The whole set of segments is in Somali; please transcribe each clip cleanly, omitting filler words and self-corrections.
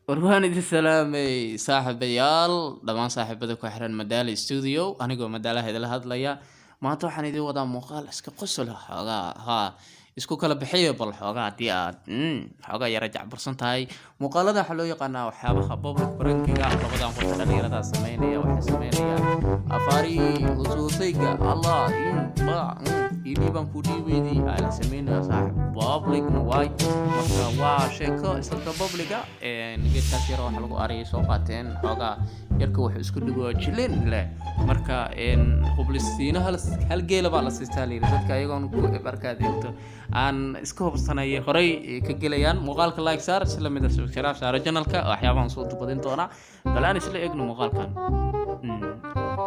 Warwaan idin salaamay saaxiibayaal dhammaan saaxiibada ku xiran Madaali Studio anigoo Madaalaha idila hadlaya maanta waxaan idin wadaa muuqaal iska qosol ah xoogaa isku kala bixiyo bal xoogaa haddii aad xoogaa yara jacbursan tahay muuqaalada waxaa loo yaqaanaa waxyaabaha public prankiga labadan qof dhalinyarada sameynaya waxay sameynayaan afaari husuusayga allah baan ku dhiibeydii aan sameynaya saaxiib public way marka waa sheeko isla publica geedkaas yar waxa lagu ariyay soo qaateen xoogaa yarka wuxuu isku dhigo jilin leh marka publicity hal geela baa la siistaa dadka ayagoon ku barkaad inta aan iska hubsanay horay ka gelayaan muuqaalka like saar isla mid ah subscribe saar channelka waxyaabahan soo dubadin doona bal aan isla eegno muuqaalkan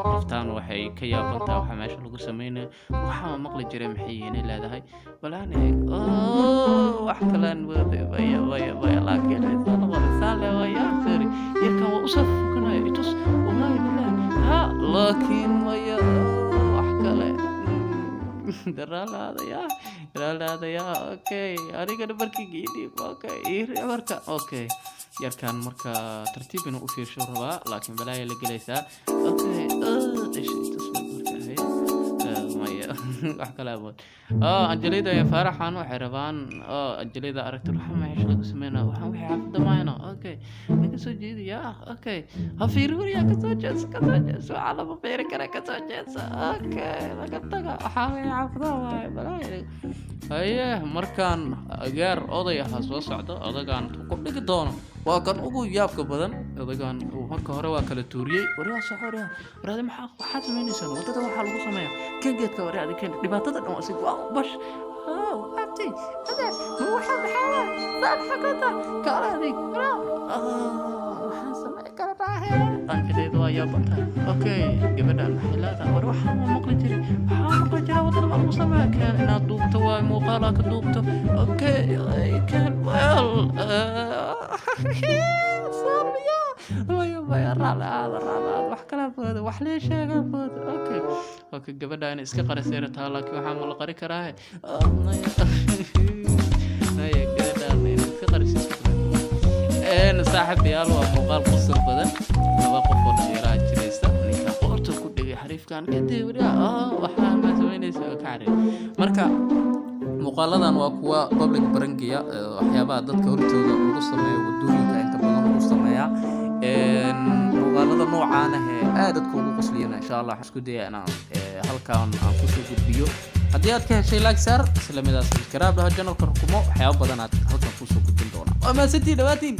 qoftaan waxay ka yaabantaa waxa meesha lagu sameeyay waxa maqli jiray maxay leedahay bal aan eeg wax kalaan way laakiin waa saale waya sari yarkan waa usaf kanay itus wallahi billahi ha laakiin waya wax kale درالة يا أوكي أنا كده بركي جدي أوكي مركا أوكي يركان مركا ترتيب إنه أفير شوربة لكن بلاي اللي جلسة أوكي إيش تسمع مركا هي مايا أحكي لابد الجليدة يا فرح أنا وحربان الجليدة أردت روح ما إيش لك سمينا وحنا حافظ معنا أوكي نكسو جدي يا أوكي هفيروري يا كسوجس على بفير كره كسوجس أوكي لقد تجا حاول حافظها بلاي هيه markaan agaar odayaha soo socdo odagaan ku dhigi doono waa kan ugu yaabka badan odagaan marka hore waa kala tuuriyay wariyaa saxooriya waraad maxaa waxa sameynaysan wadada waxa lagu sameeyaa kan geedka wariyaad kan dhibaatada dhan si bash abti hada waxa maxaa baan xaqada kaaladi waxaan sameey kala baahay aan fideedo ayaa banta okay gabadhan xilada war waxa maqli jiray wadada lagu sameeyaa kan inaad duubto waa muuqaala ka duubto okay kan well saamiya way raala wax kala foodo wax lee sheega foodo okay gabadhan iska qaraseertaa laakiin waxa ma la qari karaa gabadhan iska qaraseertaa saaxiibayaal waa muuqaal qosol badan laba qof oo dhalinyaro jiraysta ninka qorto ku dhigay xariifkan kadib waxa ma sameynayso ka carin marka muuqaaladan waa kuwa public prankiga waxyaabaha dadka hortooda lagu sameeyo wadooyinka inta badan lagu sameeyaa muuqaalada noocaan ah aad dadku ugu qosliyana insha Allah isku dayay inaan halkaan aan ku soo gudbiyo haddii aad ka heshay like saar isla mid ah subscribe channelka rukumo waxyaabo badan aad halkaan ku soo gudbin doona ama sidii dhawaatiin